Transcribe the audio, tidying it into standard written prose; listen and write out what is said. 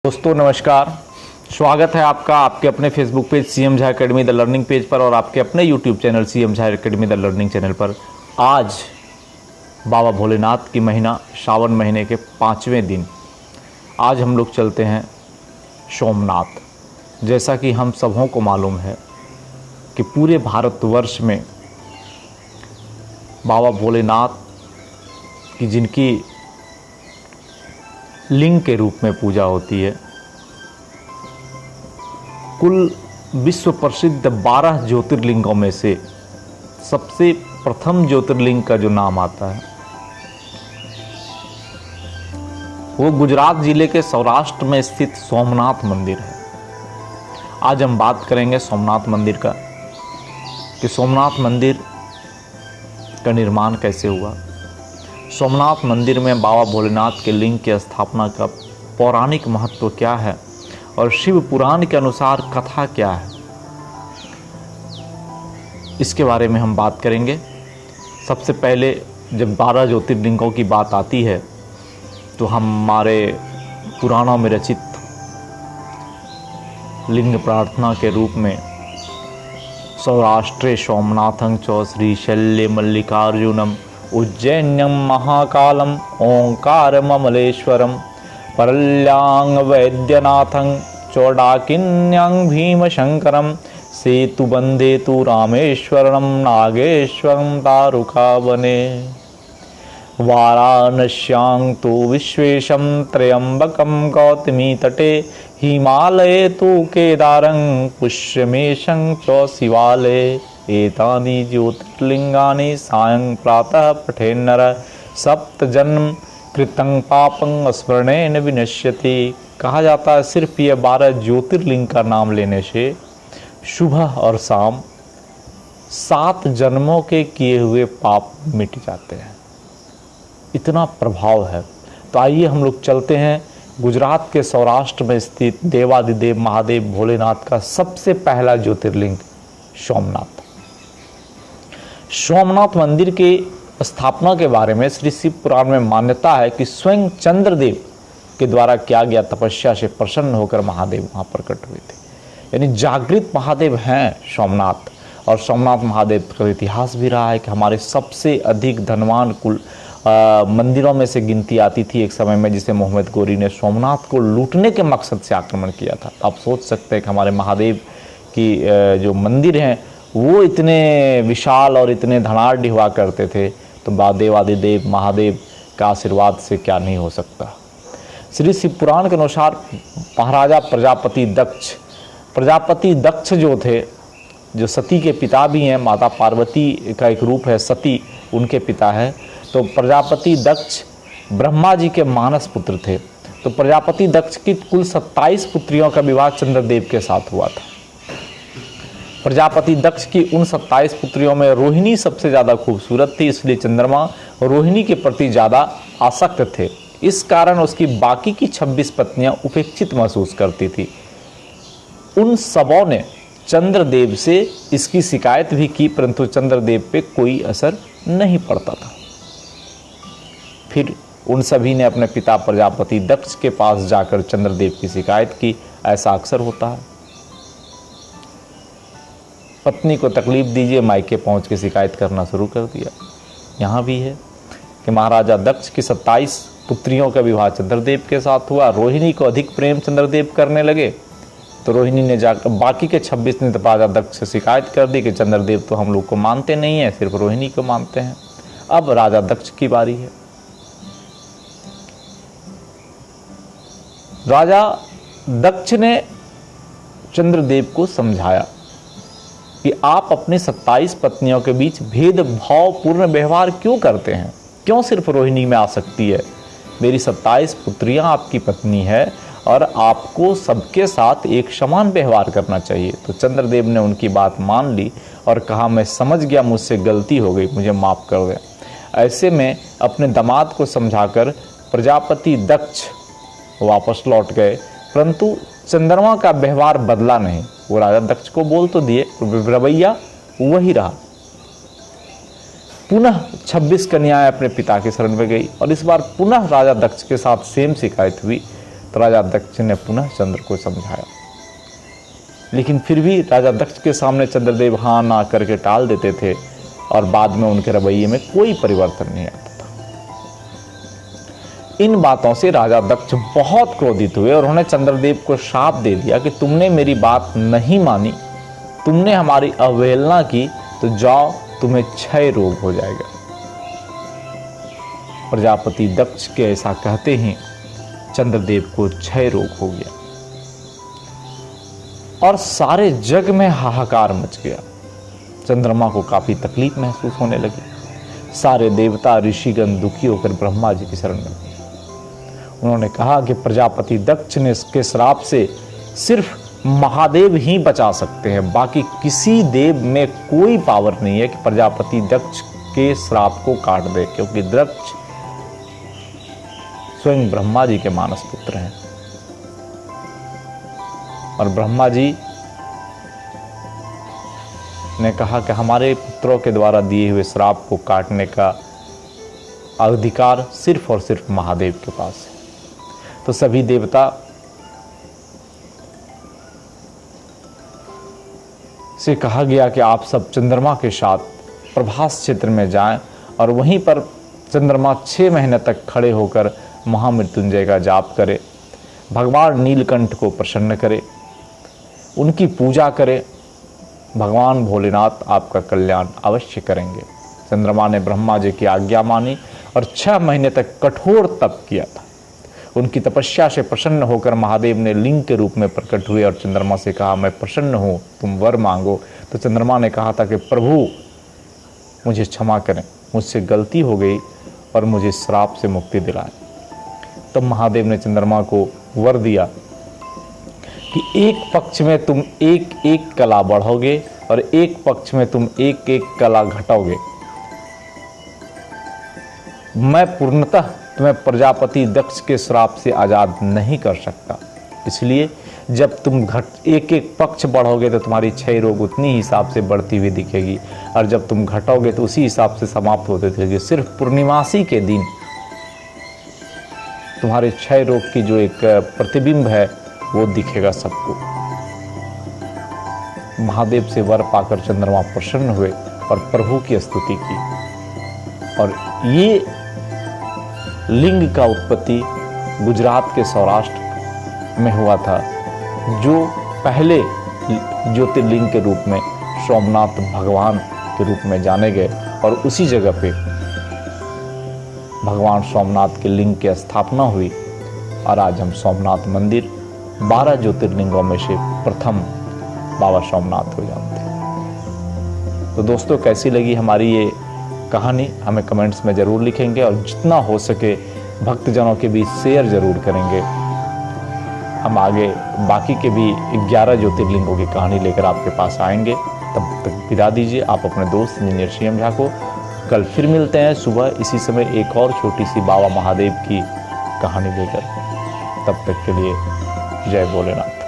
दोस्तों नमस्कार। स्वागत है आपका आपके अपने Facebook page CM Jha academy the learning page पर और आपके अपने YouTube channel CM Jha academy the learning channel पर। आज बाबा भोलेनाथ की महीना सावन महीने के 5वें दिन आज हम लोग चलते हैं सोमनाथ। जैसा कि हम सबों को मालूम है कि पूरे भारतवर्ष में बाबा भोलेनाथ की जिनकी लिंग के रूप में पूजा होती है, कुल विश्व प्रसिद्ध 12 ज्योतिर्लिंगों में से सबसे प्रथम ज्योतिर्लिंग का जो नाम आता है वो गुजरात जिले के सौराष्ट्र में स्थित सोमनाथ मंदिर है। आज हम बात करेंगे सोमनाथ मंदिर का कि सोमनाथ मंदिर का निर्माण कैसे हुआ, सोमनाथ मंदिर में बाबा भोलेनाथ के लिंग की स्थापना का पौराणिक महत्व क्या है और शिव पुराण के अनुसार कथा क्या है, इसके बारे में हम बात करेंगे। सबसे पहले जब 12 ज्योतिर्लिंगों की बात आती है तो हमारे पुराणों में रचित लिंग प्रार्थना के रूप में सौराष्ट्रे सोमनाथं च श्रीशैल्ये मल्लिकार्जुनम उज्जैन्यं महाकालम ओंकारममलेश्वरम परल्यां वैद्यनाथं चौडाकिन्यां भीमशंकरम सेतुबंधे तु रामेश्वरम नागेश्वरम दारुकावने वाराणस्यां तु विश्वेशं त्र्यंबकं गौतमी तटे हिमालये तु केदारं पुष्यमेशं च शिवालये एतानि ज्योतिर्लिंगानि सायं प्रातः पठेन्नर सप्त जन्म कृतं पापं स्मरणेन विनश्यति। कहा जाता है सिर्फ ये 12 ज्योतिर्लिंग का नाम लेने से सुबह और शाम 7 जन्मों के किए हुए पाप मिट जाते हैं, इतना प्रभाव है। तो आइए हम लोग चलते हैं गुजरात के सौराष्ट्र में स्थित देवादिदेव महादेव भोलेनाथ का सबसे पहला ज्योतिर्लिंग सोमनाथ। सोमनाथ मंदिर के स्थापना के बारे में श्री शिव पुराण में मान्यता है कि स्वयं चंद्रदेव के द्वारा किया गया तपस्या से प्रसन्न होकर महादेव वहाँ प्रकट हुए थे, यानी जागृत महादेव हैं सोमनाथ। और सोमनाथ महादेव का इतिहास भी रहा है कि हमारे सबसे अधिक धनवान कुल मंदिरों में से गिनती आती थी एक समय में, जिसे मोहम्मद गोरी ने सोमनाथ को लूटने के मकसद से आक्रमण किया था। आप सोच सकते हैं कि हमारे महादेव की जो मंदिर हैं वो इतने विशाल और इतने धनाढ़ हुआ करते थे, तो देवादिदेव महादेव का आशीर्वाद से क्या नहीं हो सकता। श्री शिव पुराण के अनुसार महाराजा प्रजापति दक्ष जो थे, जो सती के पिता भी हैं, माता पार्वती का एक रूप है सती, उनके पिता है। तो प्रजापति दक्ष ब्रह्मा जी के मानस पुत्र थे। तो प्रजापति दक्ष की कुल 27 पुत्रियों का विवाह चंद्रदेव के साथ हुआ था। प्रजापति दक्ष की उन 27 पुत्रियों में रोहिणी सबसे ज़्यादा खूबसूरत थी, इसलिए चंद्रमा रोहिणी के प्रति ज़्यादा आसक्त थे। इस कारण उसकी बाकी की 26 पत्नियां उपेक्षित महसूस करती थी। उन सबों ने चंद्रदेव से इसकी शिकायत भी की, परंतु चंद्रदेव पे कोई असर नहीं पड़ता था। फिर उन सभी ने अपने पिता प्रजापति दक्ष के पास जाकर चंद्रदेव की शिकायत की। ऐसा अक्सर होता है, पत्नी को तकलीफ दीजिए, मायके पहुंच के शिकायत करना शुरू कर दिया। यहाँ भी है कि महाराजा दक्ष की 27 पुत्रियों का विवाह चंद्रदेव के साथ हुआ। रोहिणी को अधिक प्रेम चंद्रदेव करने लगे, तो रोहिणी ने जाकर बाकी के 26 ने राजा दक्ष से शिकायत कर दी कि चंद्रदेव तो हम लोग को मानते नहीं है, सिर्फ रोहिणी को मानते हैं। अब राजा दक्ष की बारी है। राजा दक्ष ने चंद्रदेव को समझाया कि आप अपने 27 पत्नियों के बीच भेदभावपूर्ण व्यवहार क्यों करते हैं, क्यों सिर्फ रोहिणी में आसक्ति है। मेरी 27 पुत्रियां आपकी पत्नी है और आपको सबके साथ एक समान व्यवहार करना चाहिए। तो चंद्रदेव ने उनकी बात मान ली और कहा, मैं समझ गया, मुझसे गलती हो गई, मुझे माफ़ कर दें। ऐसे में अपने दामाद को समझाकर प्रजापति दक्ष वापस लौट गए, परंतु चंद्रमा का व्यवहार बदला नहीं। वो राजा दक्ष को बोल तो दिए, रवैया वही रहा। पुनः 26 कन्याएं अपने पिता के शरण में गई और इस बार पुनः राजा दक्ष के साथ सेम शिकायत हुई। तो राजा दक्ष ने पुनः चंद्र को समझाया, लेकिन फिर भी राजा दक्ष के सामने चंद्रदेव हाँ ना करके टाल देते थे और बाद में उनके रवैये में कोई परिवर्तन नहीं आता था। इन बातों से राजा दक्ष बहुत क्रोधित हुए और उन्होंने चंद्रदेव को शाप दे दिया कि तुमने मेरी बात नहीं मानी, तुमने हमारी अवहेलना की, तो जाओ तुम्हें क्षय रोग हो जाएगा। प्रजापति दक्ष के ऐसा कहते ही चंद्रदेव को क्षय रोग हो गया और सारे जग में हाहाकार मच गया। चंद्रमा को काफी तकलीफ महसूस होने लगी। सारे देवता ऋषिगण दुखी होकर ब्रह्मा जी की शरण में गए। उन्होंने कहा कि प्रजापति दक्ष ने इसके श्राप से सिर्फ महादेव ही बचा सकते हैं, बाकी किसी देव में कोई पावर नहीं है कि प्रजापति दक्ष के श्राप को काट दे, क्योंकि दक्ष स्वयं ब्रह्मा जी के मानस पुत्र हैं और ब्रह्मा जी ने कहा कि हमारे पुत्रों के द्वारा दिए हुए श्राप को काटने का अधिकार सिर्फ और सिर्फ महादेव के पास है। तो सभी देवता से कहा गया कि आप सब चंद्रमा के साथ प्रभास क्षेत्र में जाएं और वहीं पर चंद्रमा 6 महीने तक खड़े होकर महामृत्युंजय का जाप करे, भगवान नीलकंठ को प्रसन्न करे, उनकी पूजा करे। भगवान भोलेनाथ आपका कल्याण अवश्य करेंगे। चंद्रमा ने ब्रह्मा जी की आज्ञा मानी और 6 महीने तक कठोर तप किया था। उनकी तपस्या से प्रसन्न होकर महादेव ने लिंग के रूप में प्रकट हुए और चंद्रमा से कहा, मैं प्रसन्न हूँ, तुम वर मांगो। तो चंद्रमा ने कहा था कि प्रभु मुझे क्षमा करें, मुझसे गलती हो गई और मुझे श्राप से मुक्ति दिलाएं। तब महादेव ने चंद्रमा को वर दिया कि एक पक्ष में तुम एक एक कला बढ़ोगे और एक पक्ष में तुम एक एक कला घटाओगे। मैं पूर्णतः तुम्हें प्रजापति दक्ष के श्राप से आजाद नहीं कर सकता, इसलिए जब तुम एक एक पक्ष बढ़ोगे तो तुम्हारी क्षय रोग उतनी हिसाब से बढ़ती हुई दिखेगी और जब तुम घटाओगे तो उसी हिसाब से समाप्त होते दिखेगी। सिर्फ पूर्णिमासी के दिन तुम्हारे क्षय रोग की जो एक प्रतिबिंब है वो दिखेगा सबको। महादेव से वर पाकर चंद्रमा प्रसन्न हुए और प्रभु की स्तुति की और ये लिंग का उत्पत्ति गुजरात के सौराष्ट्र में हुआ था, जो पहले ज्योतिर्लिंग के रूप में सोमनाथ भगवान के रूप में जाने गए और उसी जगह पे भगवान सोमनाथ के लिंग की स्थापना हुई और आज हम सोमनाथ मंदिर 12 ज्योतिर्लिंगों में से प्रथम बाबा सोमनाथ हो जाते हैं। तो दोस्तों, कैसी लगी हमारी ये कहानी हमें कमेंट्स में ज़रूर लिखेंगे और जितना हो सके भक्तजनों के बीच शेयर ज़रूर करेंगे। हम आगे बाकी के भी 11 ज्योतिर्लिंगों की कहानी लेकर आपके पास आएंगे। तब तक विदा दीजिए आप अपने दोस्त इंजीनियर सीएम झा को। कल फिर मिलते हैं सुबह इसी समय एक और छोटी सी बाबा महादेव की कहानी लेकर। तब तक के लिए जय भोलेनाथ।